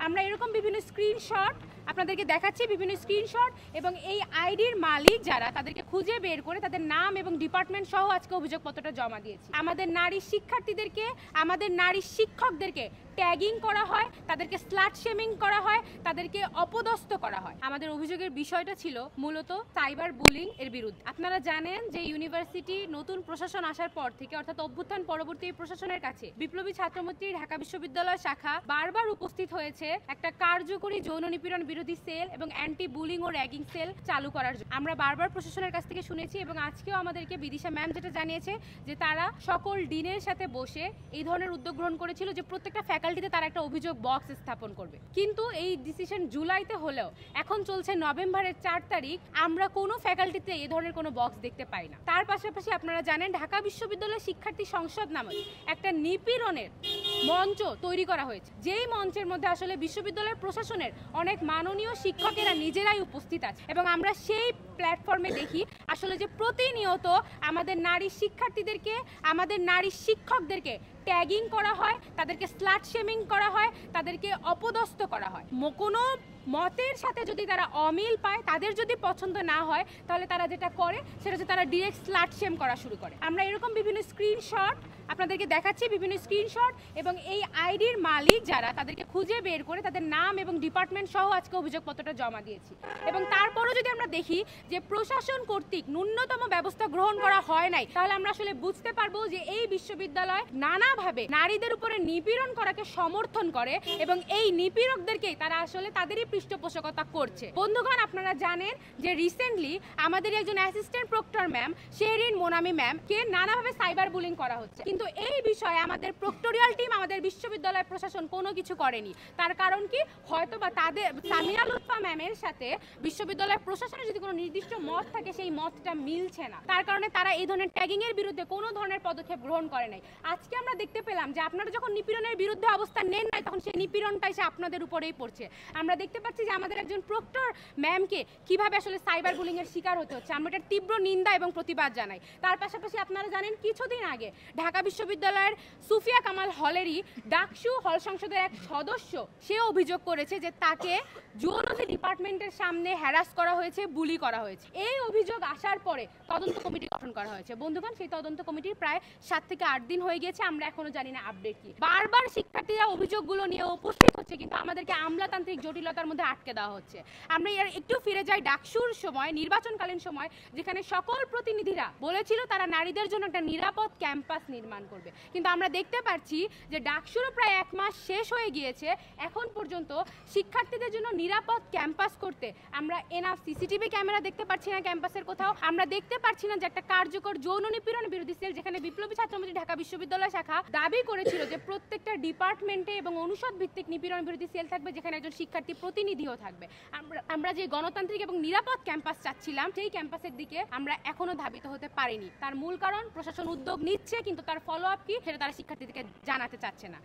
আমরা এরকম বিভিন্ন স্ক্রিনশট আপনাদেরকে দেখাচ্ছি, বিভিন্ন স্ক্রিনশট, এবং এই আইডির মালিক যারা তাদেরকে খুঁজে বের করে তাদের নাম এবং ডিপার্টমেন্ট সহ আজকে অভিযোগপত্রটা জমা দিয়েছি। আমাদের নারী শিক্ষার্থীদেরকে, আমাদের নারী শিক্ষকদেরকে ট্যাগিং করা হয়, তাদেরকে স্লাট শেমিং করা হয়, তাদেরকে অপদস্থ করা হয়। আমাদের অভিযোগের বিষয়টা ছিল মূলত সাইবার বুলিং এর বিরুদ্ধে। আপনারা জানেন যে ইউনিভার্সিটি নতুন প্রশাসন আসার পর থেকে, অর্থাৎ অভ্যুত্থান পরবর্তী প্রশাসনের কাছে বিপ্লবী ছাত্রমৈত্রী ঢাকা বিশ্ববিদ্যালয় শাখা বারবার উপস্থিত হয়েছে একটা কার্যকরী যৌন নিপীড়ন বিরোধী সেল এবং অ্যান্টি বুলিং ও র্যাগিং সেল চালু করার জন্য। আমরা বারবার প্রশাসনের কাছ থেকে শুনেছি এবং আজকেও আমাদেরকে বিদিশা ম্যাম যেটা জানিয়েছে যে তারা সকল ডিনের সাথে বসে এই ধরনের উদ্যোগ গ্রহণ করেছিল যে প্রত্যেকটা ফ্যাকাল্টিতে তারা একটা অভিযোগ বক্স স্থাপন করবে। কিন্তু এই ডিসিশন জুলাইতে হলেও এখন চলছে নভেম্বরের 4 তারিখ, আমরা কোনো ফ্যাকাল্টিতে এই ধরনের কোনো বক্স দেখতে পাই না। তার পাশাপাশি আপনারা জানেন ঢাকা বিশ্ববিদ্যালয় শিক্ষার্থী সংসদ নামে একটা নিপীড়নের মঞ্চ তৈরি করা হয়েছে, যেই মঞ্চের মধ্যে আসলে বিশ্ববিদ্যালয়ের প্রশাসনের অনেক মাননীয় শিক্ষকেরা নিজেরাই উপস্থিত আছে এবং আমরা সেই প্ল্যাটফর্মে দেখি আসলে যে প্রতিনিয়ত আমাদের নারী শিক্ষার্থীদেরকে, আমাদের নারী শিক্ষকদেরকে ট্যাগিং করা হয়, তাদেরকে স্লাট শেমিং করা হয়, তাদেরকে অপদস্থ করা হয়। কোনো মতের সাথে যদি তারা অমিল পায়, তাদের যদি পছন্দ না হয়, তাহলে তারা যেটা করে সেটা হচ্ছে তারা ডিরেক্ট স্লাট শেম করা শুরু করে। আমরা এরকম বিভিন্ন স্ক্রিনশট আপনাদেরকে দেখাচ্ছি, বিভিন্ন স্ক্রিনশট, এবং এই আইডির মালিক যারা তাদেরকে খুঁজে বের করে তাদের নাম এবং ডিপার্টমেন্ট সহ আজকে অভিযোগপত্রটা জমা দিয়েছি। এবং তারপরও যদি আমরা দেখি যে প্রশাসন কর্তৃক ন্যূনতম ব্যবস্থা গ্রহণ করা হয় নাই, তাহলে আমরা আসলে বুঝতে পারবো যে এই বিশ্ববিদ্যালয় নানাভাবে নারীদের উপরে নিপীড়ন করাকে সমর্থন করে এবং এই নিপীড়কদেরকেই তারা আসলে তাদেরই পৃষ্ঠপোষকতা করছে। বন্ধুগণ, আপনারা জানেন যে রিসেন্টলি আমাদের একজন assistant proctor ma'am Sherin Monami ma'am কে নানাভাবে সাইবার বুলিং করা হচ্ছে, কিন্তু এই বিষয়ে আমাদের প্রক্টোরিয়াল টিম, আমাদের বিশ্ববিদ্যালয় প্রশাসন কোনো কিছু করেনি। তার কারণ কি? হয়তো বা তাদের সামিয়া লুৎফা ম্যামের সাথে বিশ্ববিদ্যালয় প্রশাসনের যদি কোনো নির্দিষ্ট মত থাকে, সেই মতটা মিলছে না, তার কারণে তারা এই ধরনের ট্যাগিং এর বিরুদ্ধে কোনো ধরনের পদক্ষেপ গ্রহণ করে নাই। আজকে আমরা দেখতে পেলাম যে আপনারা যখন নিপীড়নের বিরুদ্ধে অবস্থান নেন নাই, তখন সেই নিপীড়নটা এসে আপনাদের উপরেই পড়ছে। আমরা দেখতে পাচ্ছি যে আমাদের একজন প্রক্টর ম্যামকে কিভাবে আসলে সাইবার বুলিং এর শিকার হতে হচ্ছে। আমরা এটার তীব্র নিন্দা এবং প্রতিবাদ জানাই। তার পাশাপাশি আপনারা জানেন কিছুদিন আগে ঢাকা বিশ্ববিদ্যালয়ের সুফিয়া কামাল হলেরই ডাকসু হল সংসদের এক সদস্য সে অভিযোগ করেছে যে তাকে জুওলজি ডিপার্টমেন্টের সামনে হ্যারাস করা হয়েছে, বুলি করা হয়েছে। এই অভিযোগ আসার পরে তদন্ত কমিটি গঠন করা হয়েছে। বন্ধুগণ, সেই তদন্ত কমিটির প্রায় 7 থেকে 8 দিন হয়ে গিয়েছে, আমরা এখনো জানি না আপডেট কি। বারবার শিক্ষার্থীরা অভিযোগগুলো নিয়ে উপস্থিত হচ্ছে, কিন্তু আমাদেরকে আমলাতান্ত্রিক জটিলতার মধ্যে আটকে দেওয়া হচ্ছে। আমরা এর একটু ফিরে যাই ডাকসুর সময়, নির্বাচনকালীন সময়, যেখানে সকল প্রতিনিধিরা বলেছিল তারা নারীদের জন্য একটা নিরাপদ ক্যাম্পাস নির্মাণ করবে, কিন্তু আমরা দেখতে পাচ্ছি যে ডাকসুরও প্রায় 1 মাস শেষ হয়ে গিয়েছে, এখন পর্যন্ত শিক্ষার্থীদের জন্য নিরাপদ ক্যাম্পাস করতে আমরা এনাফ সিসিটিভি ক্যামেরা দেখতে পাচ্ছি না ক্যাম্পাসের কোথাও। আমরা দেখতে পাচ্ছি না যে একটা কার্যকর যৌন নিপীড়ন বিরোধী সেল, যেখানে বিপ্লবী ছাত্রমৈত্রী ঢাকা বিশ্ববিদ্যালয় শাখা দাবি করেছিল যে প্রত্যেকটা ডিপার্টমেন্টে এবং অনুষদ ভিত্তিক নিপীড়ন বিরোধী সেল থাকবে, যেখানে একজন শিক্ষার্থী প্রতিনিধিও থাকবে। আমরা যে গণতান্ত্রিক এবং নিরাপদ ক্যাম্পাস চাচ্ছিলাম, সেই ক্যাম্পাসের দিকে আমরা এখনো ধাবিত হতে পারিনি। তার মূল কারণ প্রশাসন উদ্যোগ নিচ্ছে, কিন্তু তার ফলো আপ কি সেটা তারা শিক্ষার্থীদেরকে জানাতে চাচ্ছে না।